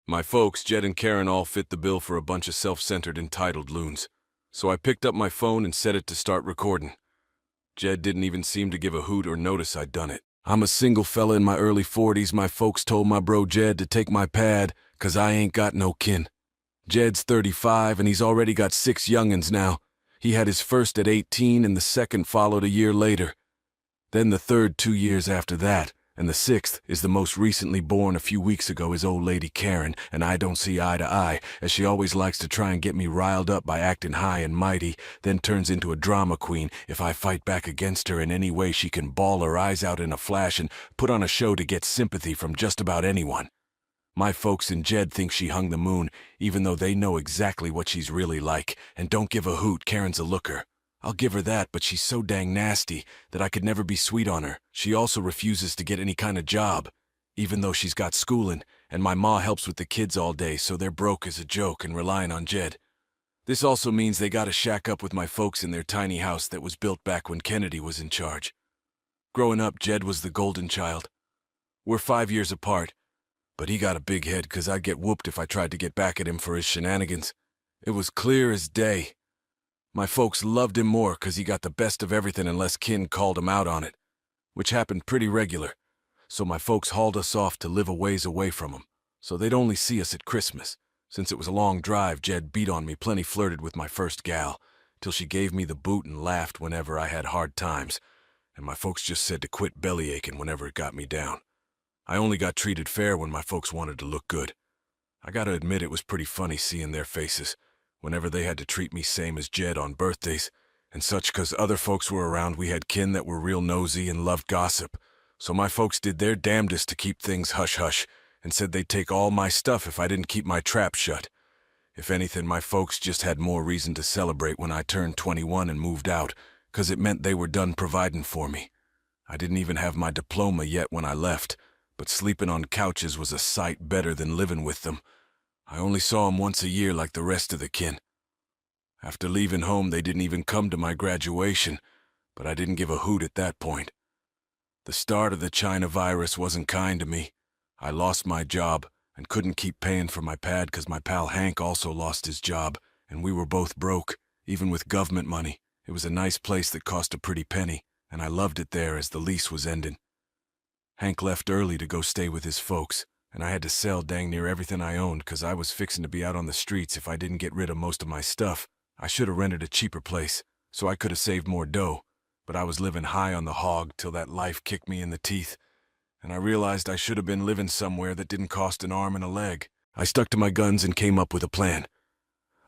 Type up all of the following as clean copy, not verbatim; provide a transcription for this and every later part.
My folks, Jed and Karen, all fit the bill for a bunch of self-centered entitled loons. So I picked up my phone and set it to start recording. Jed didn't even seem to give a hoot or notice I'd done it. I'm a single fella in my early 40s. My folks told my bro Jed to take my pad, 'cause I ain't got no kin. Jed's 35 and he's already got 6 young'uns now. He had his first at 18 and the second followed a year later. Then the third 2 years after that, and the 6th is the most recently born a few weeks ago, is old lady Karen, and I don't see eye to eye, as she always likes to try and get me riled up by acting high and mighty, then turns into a drama queen if I fight back against her in any way. She can bawl her eyes out in a flash and put on a show to get sympathy from just about anyone. My folks and Jed think she hung the moon, even though they know exactly what she's really like, and don't give a hoot. Karen's a looker. I'll give her that, but she's so dang nasty that I could never be sweet on her. She also refuses to get any kind of job, even though she's got schooling, and my ma helps with the kids all day, so they're broke as a joke and relying on Jed. This also means they gotta shack up with my folks in their tiny house that was built back when Kennedy was in charge. Growing up, Jed was the golden child. We're 5 years apart, but he got a big head 'cause I'd get whooped if I tried to get back at him for his shenanigans. It was clear as day. My folks loved him more 'cause he got the best of everything unless kin called him out on it, which happened pretty regular. So my folks hauled us off to live a ways away from him, so they'd only see us at Christmas. Since it was a long drive, Jed beat on me, plenty flirted with my first gal, till she gave me the boot and laughed whenever I had hard times, and my folks just said to quit bellyaching whenever it got me down. I only got treated fair when my folks wanted to look good. I gotta admit it was pretty funny seeing their faces whenever they had to treat me same as Jed on birthdays and such, 'cause other folks were around. We had kin that were real nosy and loved gossip, so my folks did their damnedest to keep things hush-hush and said they'd take all my stuff if I didn't keep my trap shut. If anything, my folks just had more reason to celebrate when I turned 21 and moved out, 'cause it meant they were done providing for me. I didn't even have my diploma yet when I left, but sleeping on couches was a sight better than living with them. I only saw them once a year like the rest of the kin. After leaving home, they didn't even come to my graduation, but I didn't give a hoot at that point. The start of the China virus wasn't kind to me. I lost my job and couldn't keep paying for my pad 'cause my pal Hank also lost his job, and we were both broke, even with government money. It was a nice place that cost a pretty penny, and I loved it there as the lease was ending. Hank left early to go stay with his folks, and I had to sell dang near everything I owned 'cause I was fixing to be out on the streets if I didn't get rid of most of my stuff. I should have rented a cheaper place, so I could have saved more dough, but I was living high on the hog till that life kicked me in the teeth, and I realized I should have been living somewhere that didn't cost an arm and a leg. I stuck to my guns and came up with a plan.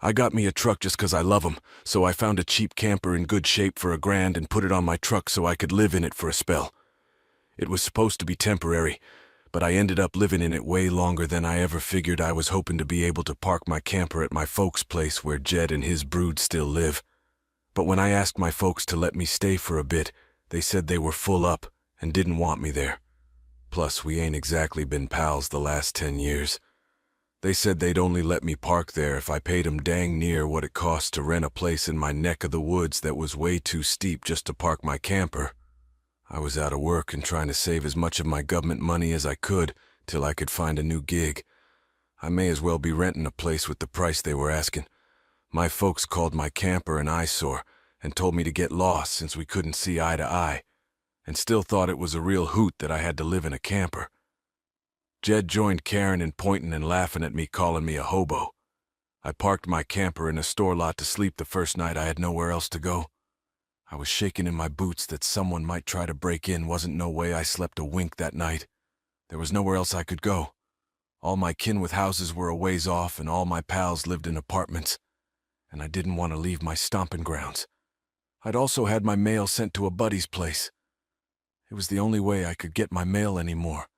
I got me a truck just 'cause I love 'em, so I found a cheap camper in good shape for $1,000 and put it on my truck so I could live in it for a spell. It was supposed to be temporary, but I ended up living in it way longer than I ever figured. I was hoping to be able to park my camper at my folks' place where Jed and his brood still live. But when I asked my folks to let me stay for a bit, they said they were full up and didn't want me there. Plus, we ain't exactly been pals the last 10 years. They said they'd only let me park there if I paid 'em dang near what it cost to rent a place in my neck of the woods that was way too steep just to park my camper. I was out of work and trying to save as much of my government money as I could till I could find a new gig. I may as well be renting a place with the price they were asking. My folks called my camper an eyesore and told me to get lost since we couldn't see eye to eye, and still thought it was a real hoot that I had to live in a camper. Jed joined Karen in pointing and laughing at me, calling me a hobo. I parked my camper in a store lot to sleep the first night I had nowhere else to go. I was shaking in my boots that someone might try to break in. Wasn't no way I slept a wink that night. There was nowhere else I could go. All my kin with houses were a ways off, and all my pals lived in apartments, and I didn't want to leave my stomping grounds. I'd also had my mail sent to a buddy's place. It was the only way I could get my mail anymore.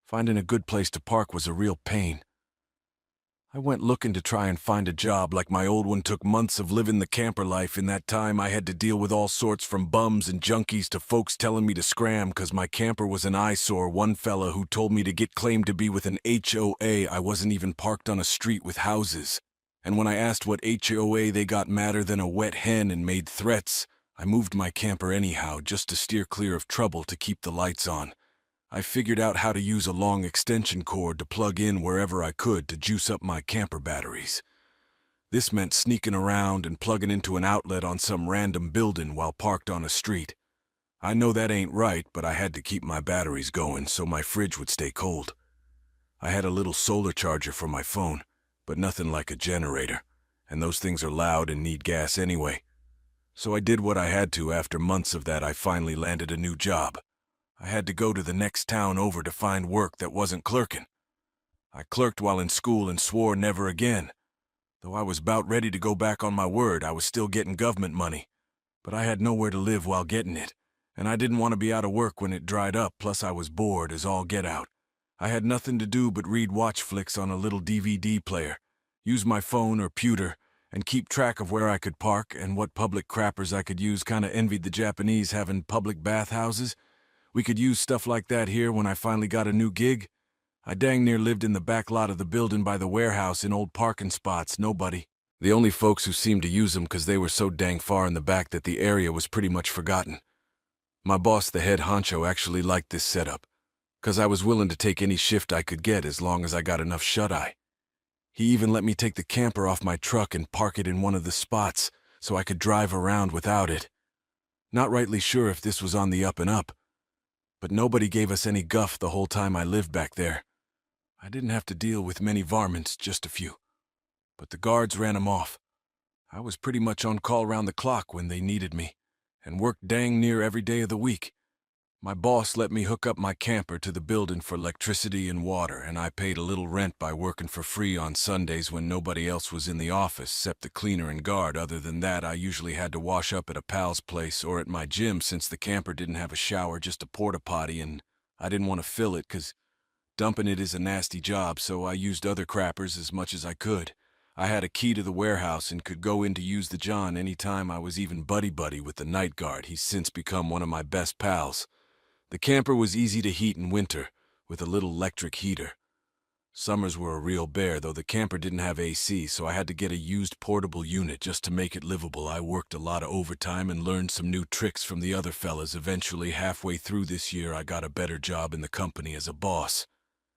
Finding a good place to park was a real pain. I went looking to try and find a job like my old one. Took months of living the camper life. In that time, I had to deal with all sorts from bums and junkies to folks telling me to scram 'cause my camper was an eyesore. One fella who told me to get claimed to be with an HOA. I wasn't even parked on a street with houses. And when I asked what HOA, they got madder than a wet hen and made threats. I moved my camper anyhow just to steer clear of trouble to keep the lights on. I figured out how to use a long extension cord to plug in wherever I could to juice up my camper batteries. This meant sneaking around and plugging into an outlet on some random building while parked on a street. I know that ain't right, but I had to keep my batteries going so my fridge would stay cold. I had a little solar charger for my phone, but nothing like a generator, and those things are loud and need gas anyway. So I did what I had to. After months of that, I finally landed a new job. I had to go to the next town over to find work that wasn't clerking. I clerked while in school and swore never again. Though I was about ready to go back on my word, I was still getting government money. But I had nowhere to live while getting it, and I didn't want to be out of work when it dried up, plus I was bored as all get out. I had nothing to do but read watch flicks on a little DVD player, use my phone or pewter, and keep track of where I could park and what public crappers I could use. Kinda envied the Japanese having public bathhouses. We could use stuff like that here when I finally got a new gig. I dang near lived in the back lot of the building by the warehouse in old parking spots, nobody. The only folks who seemed to use them because they were so dang far in the back that the area was pretty much forgotten. My boss, the head honcho, actually liked this setup, because I was willing to take any shift I could get as long as I got enough shut-eye. He even let me take the camper off my truck and park it in one of the spots so I could drive around without it. Not rightly sure if this was on the up and up, but nobody gave us any guff the whole time I lived back there. I didn't have to deal with many varmints, just a few. But the guards ran 'em off. I was pretty much on call round the clock when they needed me, and worked dang near every day of the week. My boss let me hook up my camper to the building for electricity and water, and I paid a little rent by working for free on Sundays when nobody else was in the office except the cleaner and guard. Other than that, I usually had to wash up at a pal's place or at my gym since the camper didn't have a shower, just a porta potty, and I didn't want to fill it because dumping it is a nasty job, so I used other crappers as much as I could. I had a key to the warehouse and could go in to use the John any time. I was even buddy-buddy with the night guard. He's since become one of my best pals. The camper was easy to heat in winter, with a little electric heater. Summers were a real bear, though the camper didn't have AC, so I had to get a used portable unit just to make it livable. I worked a lot of overtime and learned some new tricks from the other fellas. Eventually, halfway through this year, I got a better job in the company as a boss,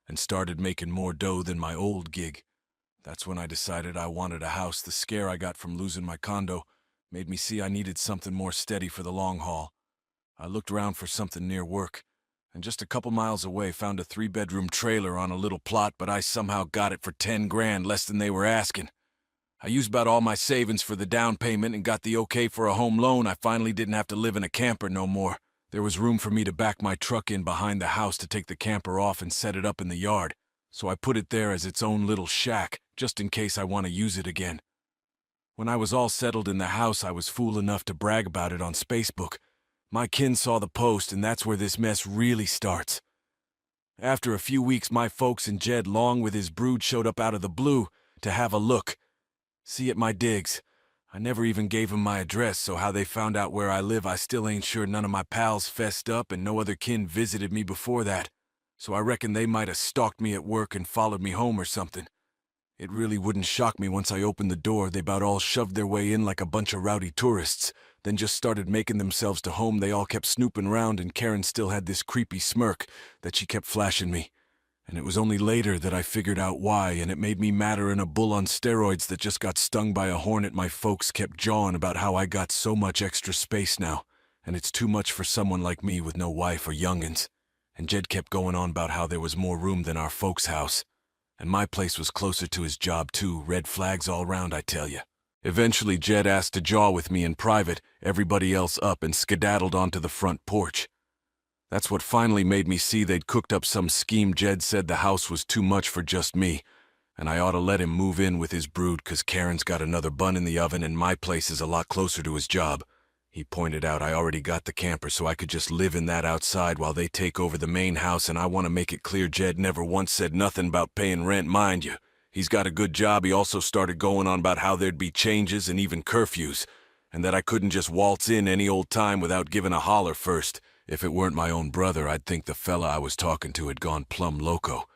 and started making more dough than my old gig. That's when I decided I wanted a house. The scare I got from losing my condo made me see I needed something more steady for the long haul. I looked around for something near work, and just a couple miles away found a 3-bedroom trailer on a little plot, but I somehow got it for 10 grand, less than they were asking. I used about all my savings for the down payment and got the okay for a home loan. I finally didn't have to live in a camper no more. There was room for me to back my truck in behind the house to take the camper off and set it up in the yard, so I put it there as its own little shack, just in case I want to use it again. When I was all settled in the house, I was fool enough to brag about it on Facebook. My kin saw the post, and that's where this mess really starts. After a few weeks, my folks and Jed Long with his brood showed up out of the blue to have a look. See at my digs. I never even gave 'em my address, so how they found out where I live I still ain't sure. None of my pals fessed up, and no other kin visited me before that, so I reckon they might have stalked me at work and followed me home or something. It really wouldn't shock me once I opened the door. They about all shoved their way in like a bunch of rowdy tourists, then just started making themselves to home. They all kept snooping round, and Karen still had this creepy smirk that she kept flashing me. And it was only later that I figured out why, and it made me madder than a bull on steroids that just got stung by a hornet. My folks kept jawing about how I got so much extra space now, and it's too much for someone like me with no wife or young'uns. And Jed kept going on about how there was more room than our folks' house. And my place was closer to his job, too. Red flags all round, I tell ya. Eventually, Jed asked to jaw with me in private, everybody else up, and skedaddled onto the front porch. That's what finally made me see they'd cooked up some scheme. Jed said the house was too much for just me, and I ought to let him move in with his brood, 'cause Karen's got another bun in the oven and my place is a lot closer to his job. He pointed out I already got the camper, so I could just live in that outside while they take over the main house, and I want to make it clear Jed never once said nothing about paying rent, mind you. He's got a good job. He also started going on about how there'd be changes and even curfews, and that I couldn't just waltz in any old time without giving a holler first. If it weren't my own brother, I'd think the fella I was talking to had gone plumb loco.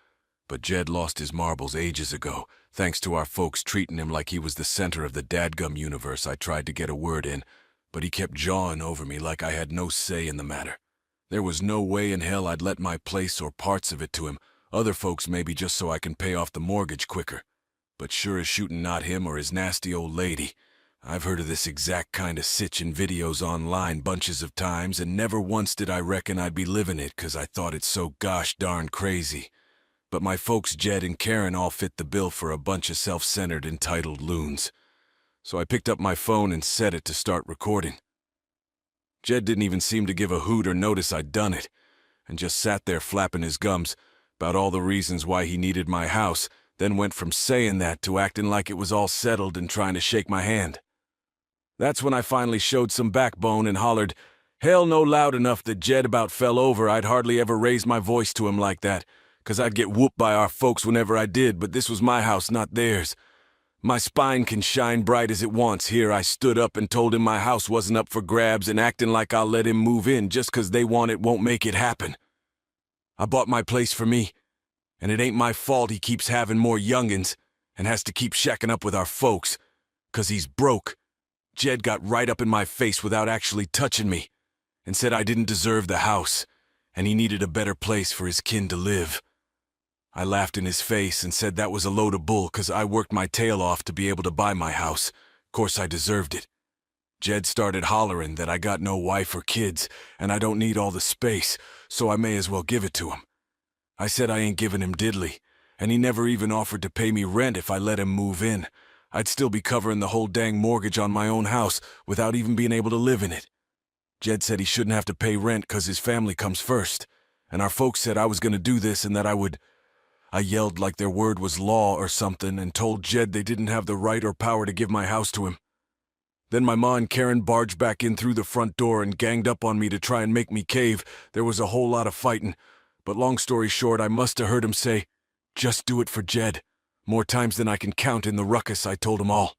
But Jed lost his marbles ages ago, thanks to our folks treating him like he was the center of the dadgum universe. I tried to get a word in, but he kept jawing over me like I had no say in the matter. There was no way in hell I'd let my place or parts of it to him. Other folks maybe just so I can pay off the mortgage quicker. But sure as shooting not him or his nasty old lady. I've heard of this exact kind of sitch in videos online bunches of times, and never once did I reckon I'd be living it 'cause I thought it so gosh darn crazy. But my folks Jed and Karen all fit the bill for a bunch of self-centered entitled loons. So I picked up my phone and set it to start recording. Jed didn't even seem to give a hoot or notice I'd done it, and just sat there flapping his gums about all the reasons why he needed my house, then went from saying that to acting like it was all settled and trying to shake my hand. That's when I finally showed some backbone and hollered, hell no, loud enough that Jed about fell over. I'd hardly ever raised my voice to him like that, 'cause I'd get whooped by our folks whenever I did, but this was my house, not theirs. My spine can shine bright as it wants here. I stood up and told him my house wasn't up for grabs, and acting like I'll let him move in just 'cause they want it won't make it happen. I bought my place for me, and it ain't my fault he keeps having more youngins and has to keep shacking up with our folks, 'cause he's broke. Jed got right up in my face without actually touching me and said I didn't deserve the house and he needed a better place for his kin to live. I laughed in his face and said that was a load of bull 'cause I worked my tail off to be able to buy my house. Course I deserved it. Jed started hollering that I got no wife or kids and I don't need all the space, so I may as well give it to him. I said I ain't giving him diddly, and he never even offered to pay me rent if I let him move in. I'd still be covering the whole dang mortgage on my own house without even being able to live in it. Jed said he shouldn't have to pay rent 'cause his family comes first, and our folks said I was gonna do this and that I would. I yelled like their word was law or something and told Jed they didn't have the right or power to give my house to him. Then my ma and Karen barged back in through the front door and ganged up on me to try and make me cave. There was a whole lot of fighting, but long story short, I must have heard him say, "Just do it for Jed." More times than I can count in the ruckus I told them all.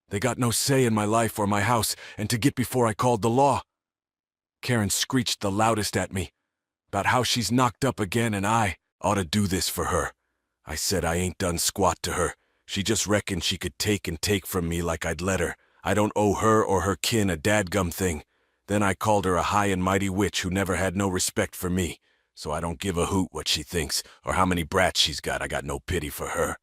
They got no say in my life or my house, and to get before I called the law. Karen screeched the loudest at me about how she's knocked up again and I ought to do this for her. I said I ain't done squat to her. She just reckoned she could take and take from me like I'd let her. I don't owe her or her kin a dadgum thing. Then I called her a high and mighty witch who never had no respect for me. So I don't give a hoot what she thinks or how many brats she's got. I got no pity for her.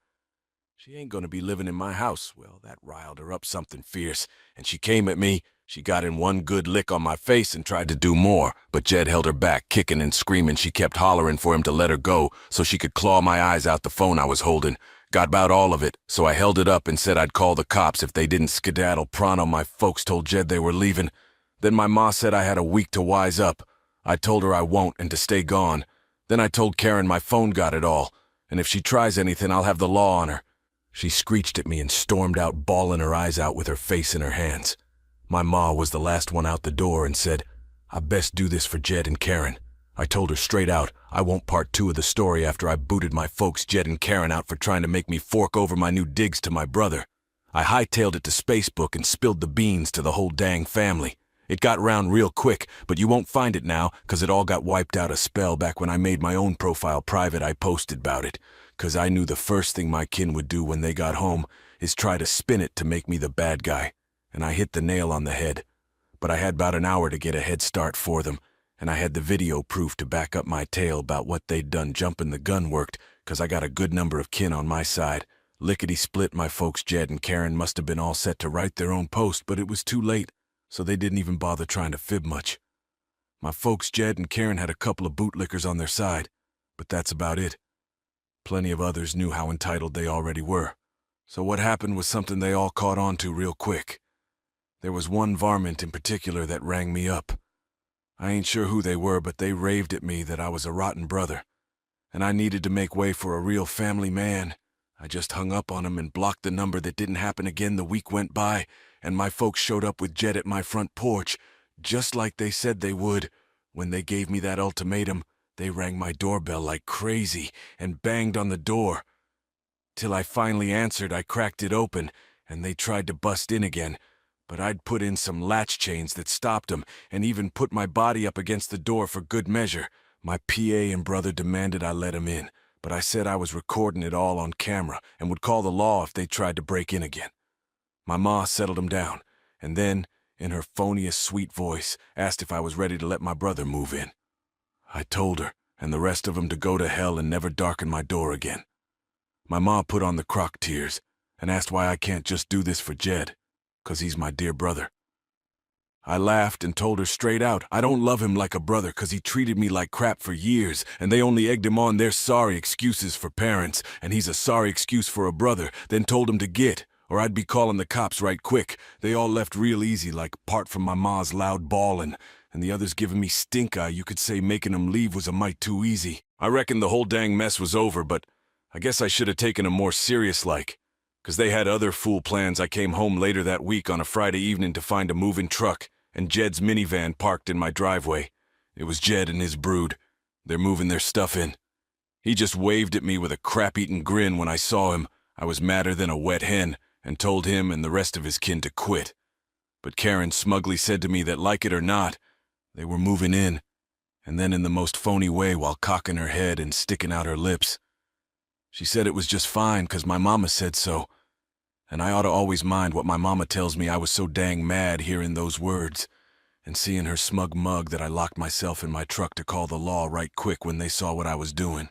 She ain't gonna be living in my house. Well, that riled her up something fierce, and she came at me. She got in one good lick on my face and tried to do more, but Jed held her back, kicking and screaming. She kept hollering for him to let her go so she could claw my eyes out the phone I was holding. Got about all of it, so I held it up and said I'd call the cops if they didn't skedaddle pronto. My folks told Jed they were leaving. Then my ma said I had a week to wise up. I told her I won't and to stay gone. Then I told Karen my phone got it all, and if she tries anything, I'll have the law on her. She screeched at me and stormed out, bawling her eyes out with her face in her hands. My ma was the last one out the door and said, I best do this for Jed and Karen. I told her straight out, I won't part two of the story after I booted my folks Jed and Karen out for trying to make me fork over my new digs to my brother. I hightailed it to Spacebook and spilled the beans to the whole dang family. It got round real quick, but you won't find it now, 'cause it all got wiped out a spell back when I made my own profile private. I posted about it, 'cause I knew the first thing my kin would do when they got home is try to spin it to make me the bad guy, and I hit the nail on the head. But I had about an hour to get a head start for them, and I had the video proof to back up my tale about what they'd done. Jumping the gun worked, 'cause I got a good number of kin on my side. Lickety-split, my folks Jed and Karen must have been all set to write their own post, but it was too late, so they didn't even bother trying to fib much. My folks Jed and Karen had a couple of bootlickers on their side, but that's about it. Plenty of others knew how entitled they already were, so what happened was something they all caught on to real quick. There was one varmint in particular that rang me up. I ain't sure who they were, but they raved at me that I was a rotten brother, and I needed to make way for a real family man. I just hung up on 'em and blocked the number. That didn't happen again. The week went by, and my folks showed up with Jed at my front porch, just like they said they would. When they gave me that ultimatum, they rang my doorbell like crazy and banged on the door. Till I finally answered, I cracked it open, and they tried to bust in again, but I'd put in some latch chains that stopped 'em, and even put my body up against the door for good measure. My PA and brother demanded I let 'em in, but I said I was recording it all on camera and would call the law if they tried to break in again. My ma settled 'em down, and then, in her phoniest sweet voice, asked if I was ready to let my brother move in. I told her, and the rest of them, to go to hell and never darken my door again. My ma put on the croc tears and asked why I can't just do this for Jed, 'cause he's my dear brother. I laughed and told her straight out, I don't love him like a brother 'cause he treated me like crap for years, and they only egged him on their sorry excuses for parents, and he's a sorry excuse for a brother, then told him to get, or I'd be calling the cops right quick. They all left real easy, like apart from my ma's loud bawling, and the others giving me stink eye. You could say making them leave was a mite too easy. I reckon the whole dang mess was over, but I guess I should have taken them more serious-like, 'cause they had other fool plans. I came home later that week on a Friday evening to find a moving truck and Jed's minivan parked in my driveway. It was Jed and his brood. They're moving their stuff in. He just waved at me with a crap-eaten grin when I saw him. I was madder than a wet hen and told him and the rest of his kin to quit. But Karen smugly said to me that, like it or not, they were moving in, and then in the most phony way while cocking her head and sticking out her lips. She said it was just fine 'cause my mama said so, and I ought to always mind what my mama tells me. I was so dang mad hearing those words and seeing her smug mug that I locked myself in my truck to call the law right quick when they saw what I was doing.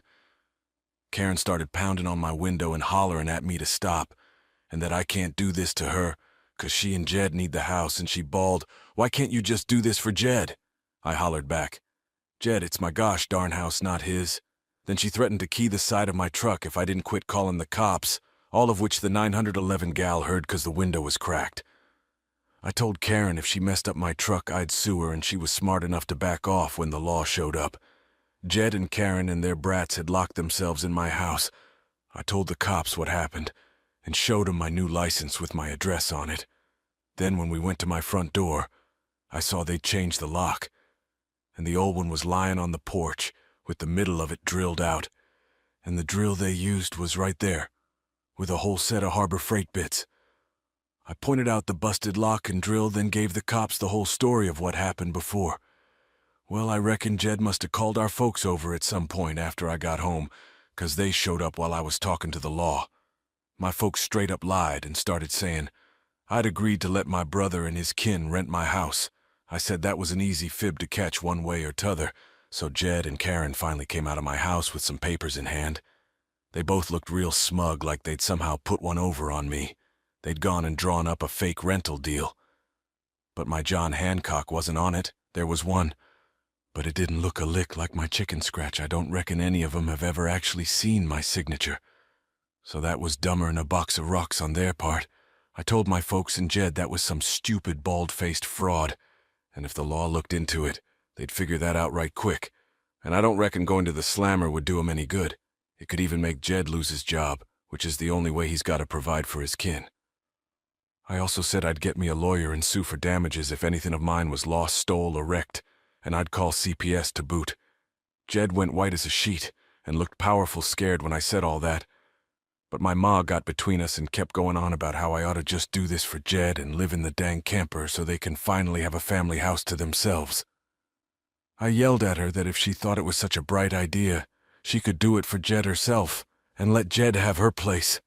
Karen started pounding on my window and hollering at me to stop, and that I can't do this to her 'cause she and Jed need the house, and she bawled, "Why can't you just do this for Jed?" I hollered back, "Jed, it's my gosh darn house, not his." Then she threatened to key the side of my truck if I didn't quit calling the cops, all of which the 911 gal heard 'cause the window was cracked. I told Karen if she messed up my truck, I'd sue her, and she was smart enough to back off when the law showed up. Jed and Karen and their brats had locked themselves in my house. I told the cops what happened and showed them my new license with my address on it. Then when we went to my front door, I saw they'd changed the lock, and the old one was lying on the porch with the middle of it drilled out, and the drill they used was right there, with a whole set of Harbor Freight bits. I pointed out the busted lock and drill, then gave the cops the whole story of what happened before. Well, I reckon Jed must have called our folks over at some point after I got home, 'cause they showed up while I was talking to the law. My folks straight up lied and started saying I'd agreed to let my brother and his kin rent my house. I said that was an easy fib to catch one way or t'other, so Jed and Karen finally came out of my house with some papers in hand. They both looked real smug, like they'd somehow put one over on me. They'd gone and drawn up a fake rental deal. But my John Hancock wasn't on it. There was one, but it didn't look a lick like my chicken scratch. I don't reckon any of 'em have ever actually seen my signature. So that was dumber'n a box of rocks on their part. I told my folks and Jed that was some stupid, bald-faced fraud, and if the law looked into it, they'd figure that out right quick. And I don't reckon going to the slammer would do 'em any good. It could even make Jed lose his job, which is the only way he's got to provide for his kin. I also said I'd get me a lawyer and sue for damages if anything of mine was lost, stole, or wrecked, and I'd call CPS to boot. Jed went white as a sheet and looked powerful scared when I said all that. But my ma got between us and kept going on about how I ought to just do this for Jed and live in the dang camper so they can finally have a family house to themselves. I yelled at her that if she thought it was such a bright idea, she could do it for Jed herself and let Jed have her place.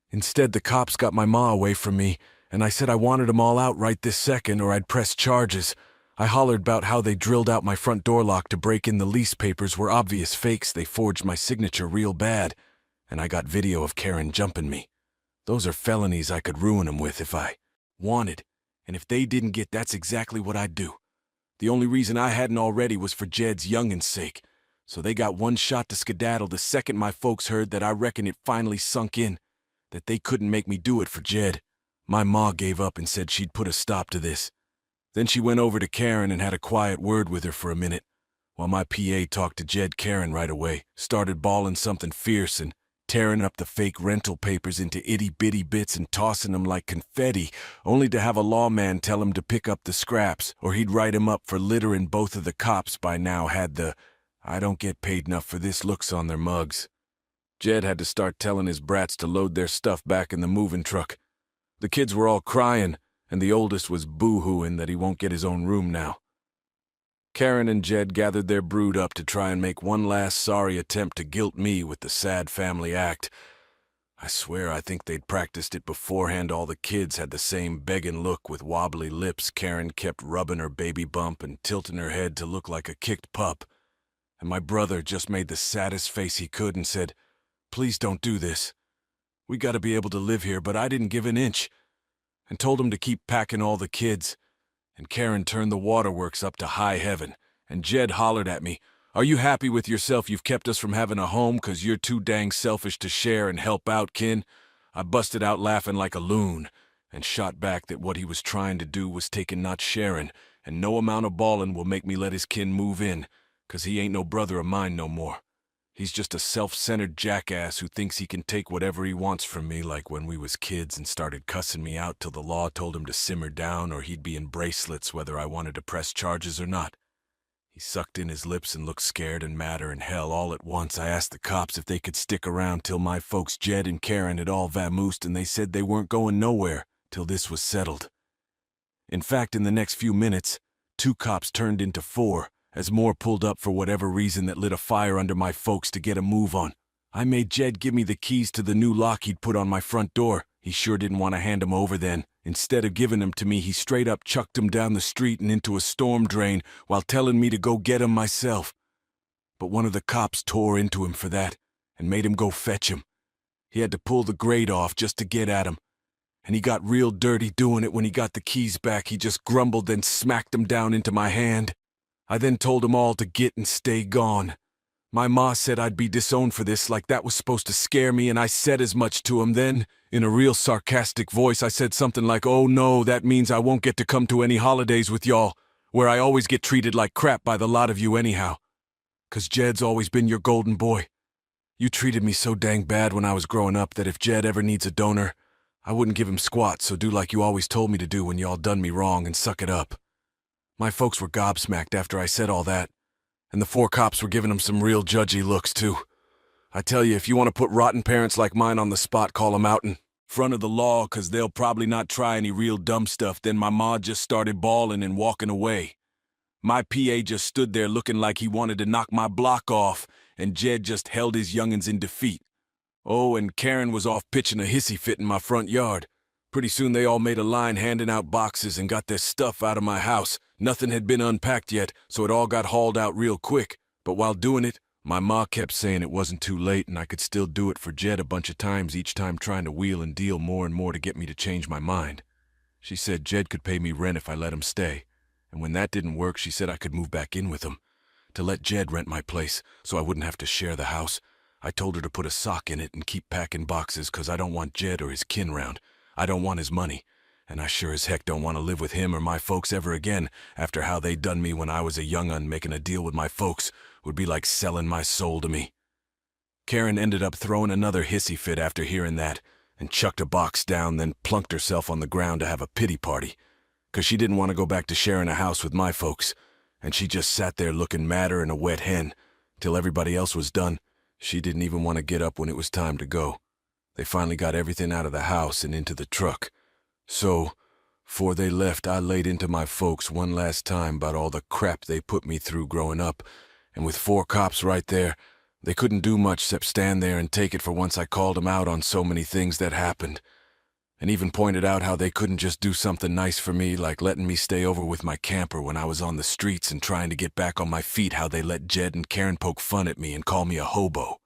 Instead, the cops got my ma away from me, and I said I wanted 'em all out right this second or I'd press charges. I hollered about how they drilled out my front door lock to break in the lease papers were obvious fakes. They forged my signature real bad, and I got video of Karen jumping me. Those are felonies I could ruin 'em with if I wanted, and if they didn't get, that's exactly what I'd do. The only reason I hadn't already was for Jed's youngin's sake, so they got one shot to skedaddle the second my folks heard that. I reckon it finally sunk in, that they couldn't make me do it for Jed. My ma gave up and said she'd put a stop to this. Then she went over to Karen and had a quiet word with her for a minute, while my PA talked to Jed. Karen right away started bawling something fierce and tearing up the fake rental papers into itty-bitty bits and tossing them like confetti, only to have a lawman tell him to pick up the scraps, or he'd write him up for littering. Both of the cops by now had the "I don't get paid enough for this" looks on their mugs. Jed had to start telling his brats to load their stuff back in the moving truck. The kids were all crying, and the oldest was boo-hooing that he won't get his own room now. Karen and Jed gathered their brood up to try and make one last sorry attempt to guilt me with the sad family act. I swear I think they'd practiced it beforehand. All the kids had the same begging look with wobbly lips. Karen kept rubbing her baby bump and tilting her head to look like a kicked pup. And my brother just made the saddest face he could and said, "Please don't do this. We gotta be able to live here," but I didn't give an inch and told him to keep packing all the kids. And Karen turned the waterworks up to high heaven, and Jed hollered at me, "Are you happy with yourself? You've kept us from having a home 'cause you're too dang selfish to share and help out, kin?" I busted out laughing like a loon and shot back that what he was trying to do was taking, not sharing, and no amount of ballin' will make me let his kin move in, 'cause he ain't no brother of mine no more. He's just a self-centered jackass who thinks he can take whatever he wants from me, like when we was kids and started cussing me out till the law told him to simmer down or he'd be in bracelets whether I wanted to press charges or not. He sucked in his lips and looked scared and madder than hell all at once. I asked the cops if they could stick around till my folks Jed and Karen had all vamoosed, and they said they weren't going nowhere till this was settled. In fact, in the next few minutes, 2 cops turned into 4, as more pulled up for whatever reason that lit a fire under my folks to get a move on. I made Jed give me the keys to the new lock he'd put on my front door. He sure didn't want to hand 'em over then. Instead of giving them to me, he straight up chucked 'em down the street and into a storm drain while telling me to go get 'em myself. But one of the cops tore into him for that and made him go fetch him. He had to pull the grate off just to get at him. And he got real dirty doing it. When he got the keys back, he just grumbled, then smacked 'em down into my hand. I then told 'em all to get and stay gone. My ma said I'd be disowned for this, like that was supposed to scare me, and I said as much to 'em. Then, in a real sarcastic voice, I said something like, "Oh no, that means I won't get to come to any holidays with y'all, where I always get treated like crap by the lot of you anyhow. 'Cause Jed's always been your golden boy. You treated me so dang bad when I was growing up that if Jed ever needs a donor, I wouldn't give him squat, so do like you always told me to do when y'all done me wrong and suck it up." My folks were gobsmacked after I said all that, and the 4 cops were giving them some real judgy looks, too. I tell you, if you want to put rotten parents like mine on the spot, call 'em out in front of the law, 'cause they'll probably not try any real dumb stuff. Then my ma just started bawling and walking away. My PA just stood there looking like he wanted to knock my block off, and Jed just held his young'uns in defeat. Oh, and Karen was off pitching a hissy fit in my front yard. Pretty soon they all made a line handing out boxes and got their stuff out of my house. Nothing had been unpacked yet, so it all got hauled out real quick. But while doing it, my ma kept saying it wasn't too late and I could still do it for Jed a bunch of times, each time trying to wheel and deal more and more to get me to change my mind. She said Jed could pay me rent if I let him stay, and when that didn't work, she said I could move back in with him, to let Jed rent my place so I wouldn't have to share the house. I told her to put a sock in it and keep packing boxes, 'cause I don't want Jed or his kin round. I don't want his money, and I sure as heck don't want to live with him or my folks ever again. After how they done me when I was a young'un, making a deal with my folks would be like selling my soul to me. Karen ended up throwing another hissy fit after hearing that, and chucked a box down, then plunked herself on the ground to have a pity party, 'cause she didn't want to go back to sharing a house with my folks, and she just sat there looking madder than a wet hen, till everybody else was done. She didn't even want to get up when it was time to go. They finally got everything out of the house and into the truck. So, 'fore they left, I laid into my folks one last time about all the crap they put me through growing up, and with 4 cops right there, they couldn't do much except stand there and take it for once I called them out on so many things that happened, and even pointed out how they couldn't just do something nice for me, like letting me stay over with my camper when I was on the streets and trying to get back on my feet, how they let Jed and Karen poke fun at me and call me a hobo.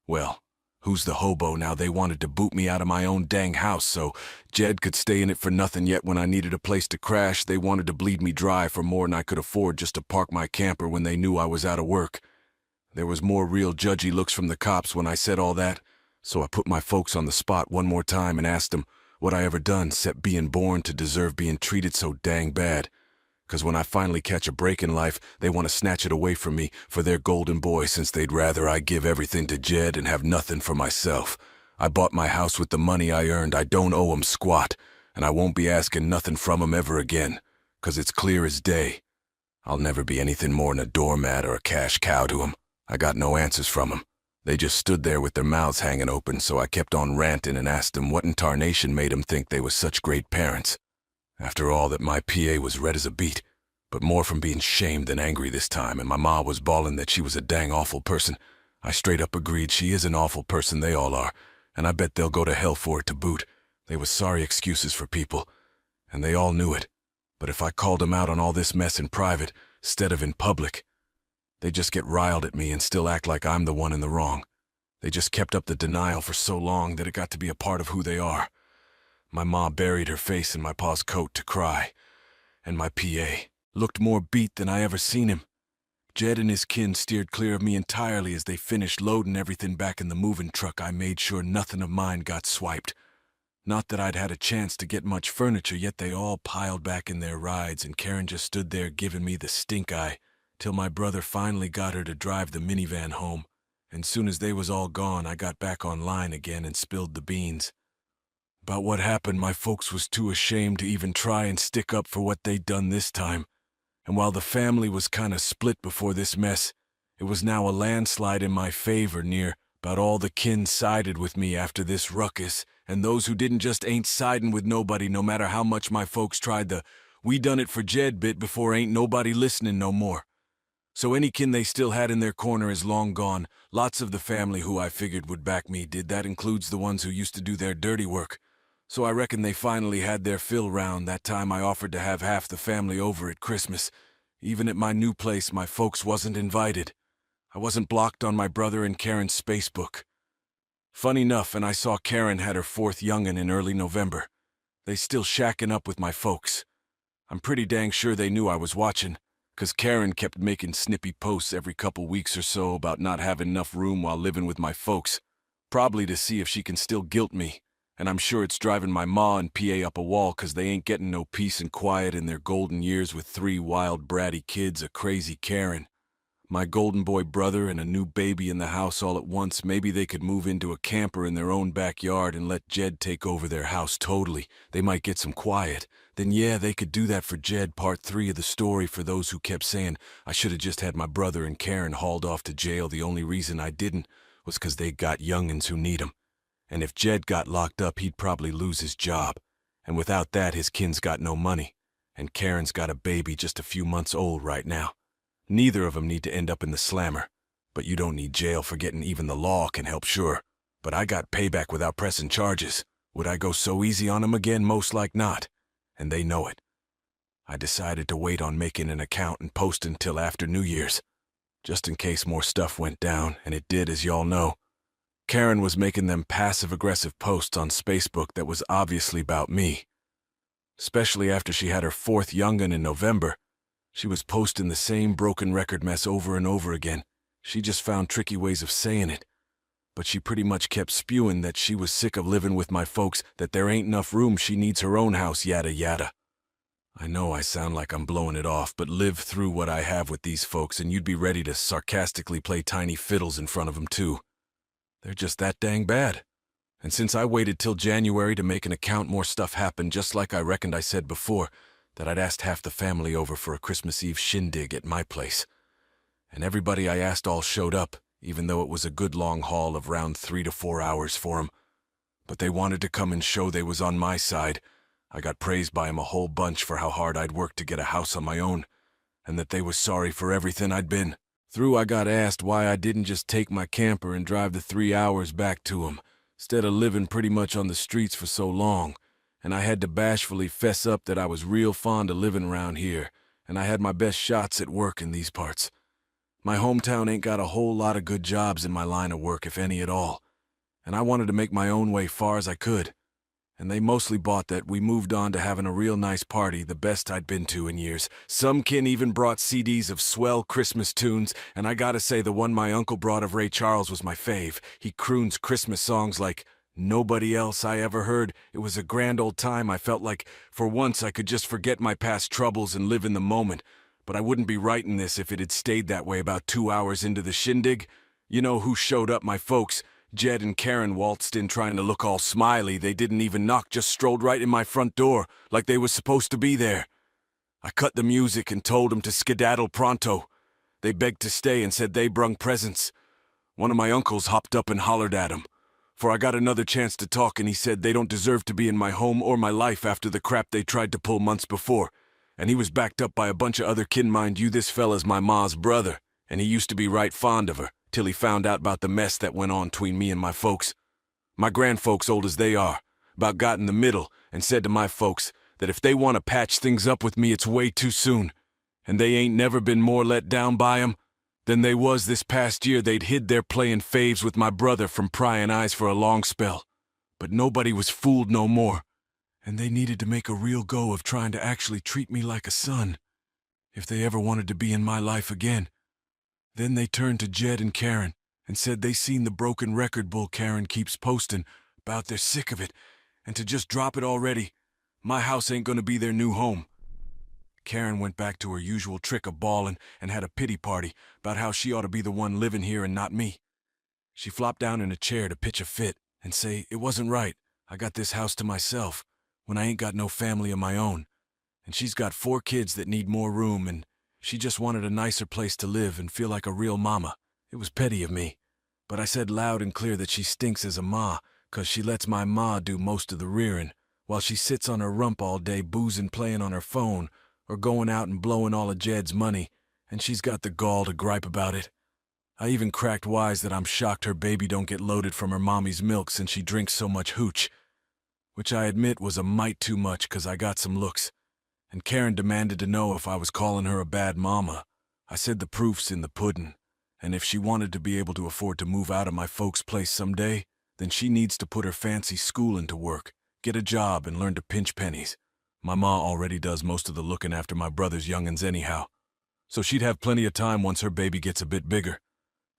Well, who's the hobo now? They wanted to boot me out of my own dang house so Jed could stay in it for nothing, yet when I needed a place to crash, they wanted to bleed me dry for more than I could afford just to park my camper when they knew I was out of work. There was more real judgy looks from the cops when I said all that, so I put my folks on the spot one more time and asked them what I ever done except being born to deserve being treated so dang bad. 'Cause when I finally catch a break in life, they want to snatch it away from me for their golden boy, since they'd rather I give everything to Jed and have nothing for myself. I bought my house with the money I earned. I don't owe 'em squat, and I won't be asking nothing from 'em ever again, 'cause it's clear as day. I'll never be anything more than a doormat or a cash cow to 'em. I got no answers from 'em. They just stood there with their mouths hanging open, so I kept on ranting and asked them what in tarnation made 'em think they was such great parents. After all that, my PA was red as a beet, but more from being shamed than angry this time, and my ma was bawling that she was a dang awful person. I straight up agreed she is an awful person, they all are, And I bet they'll go to hell for it to boot. They was sorry excuses for people, and they all knew it. But if I called them out on all this mess in private, instead of in public, they just get riled at me and still act like I'm the one in the wrong. They just kept up the denial for so long that it got to be a part of who they are. My ma buried her face in my pa's coat to cry, and my PA looked more beat than I ever seen him. Jed and his kin steered clear of me entirely as they finished loading everything back in the moving truck. I made sure nothing of mine got swiped. Not that I'd had a chance to get much furniture, yet they all piled back in their rides, and Karen just stood there giving me the stink eye, till my brother finally got her to drive the minivan home. And soon as they was all gone, I got back online again and spilled the beans. About what happened, my folks was too ashamed to even try and stick up for what they'd done this time. And while the family was kinda split before this mess, it was now a landslide in my favor. Near about all the kin sided with me after this ruckus, and those who didn't just ain't siding with nobody, no matter how much my folks tried the "we done it for Jed" bit before ain't nobody listening no more. So any kin they still had in their corner is long gone. Lots of the family who I figured would back me did. That includes the ones who used to do their dirty work. So I reckon they finally had their fill round that time I offered to have half the family over at Christmas. Even at my new place, my folks wasn't invited. I wasn't blocked on my brother and Karen's Spacebook. Funny enough, and I saw Karen had her fourth young'un in early November. They still shacking up with my folks. I'm pretty dang sure they knew I was watching, 'cause Karen kept making snippy posts every couple weeks or so about not having enough room while living with my folks, probably to see if she can still guilt me. And I'm sure it's driving my ma and PA up a wall, 'cause they ain't getting no peace and quiet in their golden years with 3 wild, bratty kids, a crazy Karen, my golden boy brother, and a new baby in the house all at once. Maybe they could move into a camper in their own backyard and let Jed take over their house totally. They might get some quiet. Then yeah, they could do that for Jed. Part 3 of the story for those who kept saying I should have just had my brother and Karen hauled off to jail. The only reason I didn't was 'cause they got young'uns who need 'em. And if Jed got locked up, he'd probably lose his job. And without that, his kin's got no money. And Karen's got a baby just a few months old right now. Neither of 'em need to end up in the slammer. But you don't need jail for getting even. The law can help, sure. But I got payback without pressing charges. Would I go so easy on 'em again? Most like not. And they know it. I decided to wait on making an account and post until after New Year's, just in case more stuff went down, and it did, as y'all know. Karen was making them passive-aggressive posts on Spacebook that was obviously about me. Especially after she had her 4th young'un in November. She was posting the same broken record mess over and over again. She just found tricky ways of saying it. But she pretty much kept spewing that she was sick of living with my folks, that there ain't enough room, she needs her own house, yada yada. I know I sound like I'm blowing it off, but live through what I have with these folks and you'd be ready to sarcastically play tiny fiddles in front of them too. They're just that dang bad. And since I waited till January to make an account, more stuff happened, just like I reckoned I said before, that I'd asked half the family over for a Christmas Eve shindig at my place. And everybody I asked all showed up, even though it was a good long haul of round 3 to 4 hours for 'em. But they wanted to come and show they was on my side. I got praised by 'em a whole bunch for how hard I'd worked to get a house on my own, and that they was sorry for everything I'd been through. I got asked why I didn't just take my camper and drive the 3 hours back to 'em, instead of living pretty much on the streets for so long. And I had to bashfully fess up that I was real fond of living around here, and I had my best shots at work in these parts. My hometown ain't got a whole lot of good jobs in my line of work, if any at all, and I wanted to make my own way far as I could. And they mostly bought that. We moved on to having a real nice party, the best I'd been to in years. Some kin even brought CDs of swell Christmas tunes, and I gotta say the one my uncle brought of Ray Charles was my fave. He croons Christmas songs like nobody else I ever heard. It was a grand old time. I felt like for once I could just forget my past troubles and live in the moment. But I wouldn't be writing this if it had stayed that way about 2 hours into the shindig. You know who showed up? My folks. Jed and Karen waltzed in trying to look all smiley. They didn't even knock, just strolled right in my front door, like they was supposed to be there. I cut the music and told them to skedaddle pronto. They begged to stay and said they brung presents. One of my uncles hopped up and hollered at 'em, for I got another chance to talk, and he said they don't deserve to be in my home or my life after the crap they tried to pull months before. And he was backed up by a bunch of other kin. Mind you, this fella's my ma's brother, and he used to be right fond of her, till he found out about the mess that went on between me and my folks. My grandfolks, old as they are, about got in the middle and said to my folks that if they want to patch things up with me, it's way too soon. And they ain't never been more let down by 'em than they was this past year. They'd hid their playin' faves with my brother from pryin' eyes for a long spell. But nobody was fooled no more. And they needed to make a real go of trying to actually treat me like a son, if they ever wanted to be in my life again. Then they turned to Jed and Karen and said they seen the broken record bull Karen keeps postin' about they're sick of it, and to just drop it already. My house ain't gonna be their new home. Karen went back to her usual trick of bawlin' and had a pity party about how she ought to be the one livin' here and not me. She flopped down in a chair to pitch a fit and say it wasn't right. I got this house to myself when I ain't got no family of my own. And she's got 4 kids that need more room, and she just wanted a nicer place to live and feel like a real mama. It was petty of me, but I said loud and clear that she stinks as a ma, 'cause she lets my ma do most of the rearin', while she sits on her rump all day boozin' playin' on her phone, or goin' out and blowin' all of Jed's money, and she's got the gall to gripe about it. I even cracked wise that I'm shocked her baby don't get loaded from her mommy's milk since she drinks so much hooch, which I admit was a mite too much 'cause I got some looks. And Karen demanded to know if I was calling her a bad mama. I said the proof's in the puddin', and if she wanted to be able to afford to move out of my folks' place someday, then she needs to put her fancy schoolin' to work, get a job, and learn to pinch pennies. My ma already does most of the lookin' after my brother's young'uns anyhow, so she'd have plenty of time once her baby gets a bit bigger.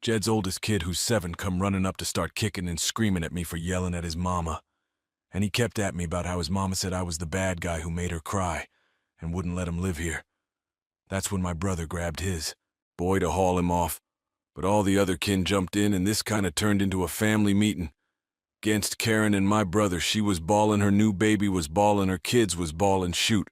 Jed's oldest kid, who's 7, come running up to start kicking and screaming at me for yelling at his mama. And he kept at me about how his mama said I was the bad guy who made her cry and wouldn't let him live here. That's when my brother grabbed his boy to haul him off. But all the other kin jumped in, and this kind of turned into a family meeting. Against Karen and my brother, she was bawlin', her new baby was bawlin', her kids was bawlin' shoot.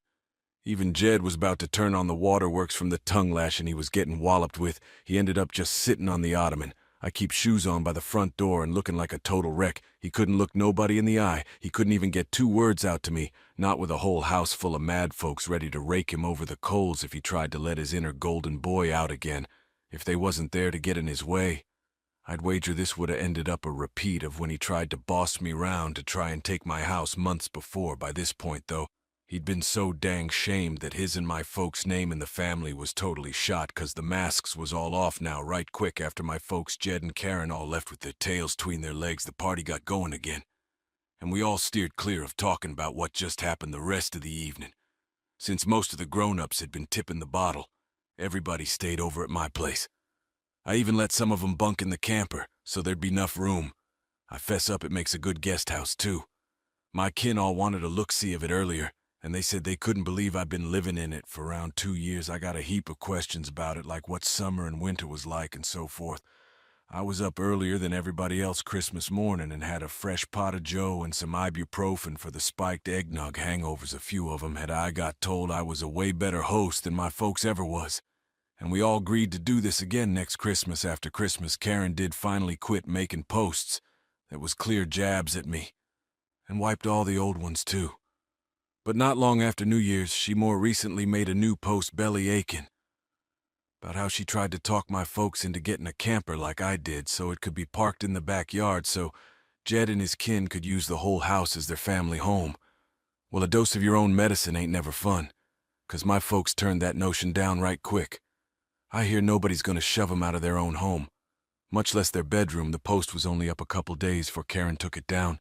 Even Jed was about to turn on the waterworks from the tongue lashing he was getting walloped with. He ended up just sitting on the ottoman. I keep shoes on by the front door and looking like a total wreck. He couldn't look nobody in the eye. He couldn't even get 2 words out to me, not with a whole house full of mad folks ready to rake him over the coals if he tried to let his inner golden boy out again. If they wasn't there to get in his way, I'd wager this would have ended up a repeat of when he tried to boss me round to try and take my house months before. By this point, though, he'd been so dang shamed that his and my folks' name in the family was totally shot, 'cause the masks was all off now right quick after my folks Jed and Karen all left with their tails between their legs. The party got going again, and we all steered clear of talking about what just happened the rest of the evening. Since most of the grown-ups had been tipping the bottle, everybody stayed over at my place. I even let some of them bunk in the camper, so there'd be enough room. I fess up, it makes a good guest house, too. My kin all wanted a look-see of it earlier, and they said they couldn't believe I'd been living in it for around 2 years. I got a heap of questions about it, like what summer and winter was like and so forth. I was up earlier than everybody else Christmas morning and had a fresh pot of joe and some ibuprofen for the spiked eggnog hangovers. A few of 'em had. I got told I was a way better host than my folks ever was. And we all agreed to do this again next Christmas. After Christmas, Karen did finally quit making posts that was clear jabs at me, and wiped all the old ones too. But not long after New Year's, she more recently made a new post belly aching about how she tried to talk my folks into getting a camper like I did so it could be parked in the backyard so Jed and his kin could use the whole house as their family home. Well, a dose of your own medicine ain't never fun, 'cause my folks turned that notion down right quick. I hear nobody's gonna shove 'em out of their own home, much less their bedroom. The post was only up a couple days before Karen took it down,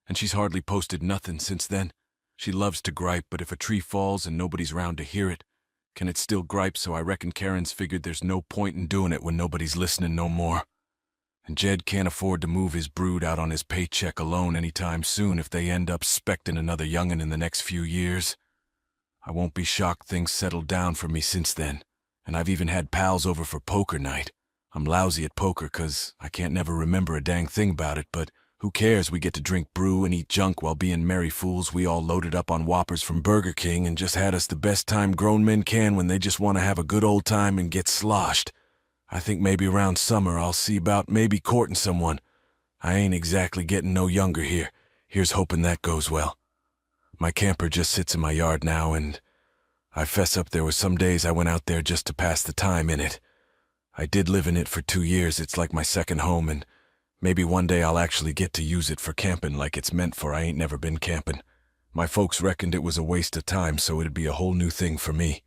and she's hardly posted nothing since then. She loves to gripe, but if a tree falls and nobody's round to hear it, can it still gripe? So I reckon Karen's figured there's no point in doing it when nobody's listening no more. And Jed can't afford to move his brood out on his paycheck alone anytime soon if they end up specting another young'un in the next few years. I won't be shocked things settled down for me since then. And I've even had pals over for poker night. I'm lousy at poker 'cause I can't never remember a dang thing about it, but who cares? We get to drink brew and eat junk while being merry fools. We all loaded up on Whoppers from Burger King and just had us the best time grown men can when they just want to have a good old time and get sloshed. I think maybe around summer I'll see about maybe courting someone. I ain't exactly getting no younger here. Here's hoping that goes well. My camper just sits in my yard now, and I fess up there were some days I went out there just to pass the time in it. I did live in it for 2 years. It's like my second home, and Maybe one day I'll actually get to use it for camping like it's meant for. I ain't never been camping. My folks reckoned it was a waste of time, so it'd be a whole new thing for me.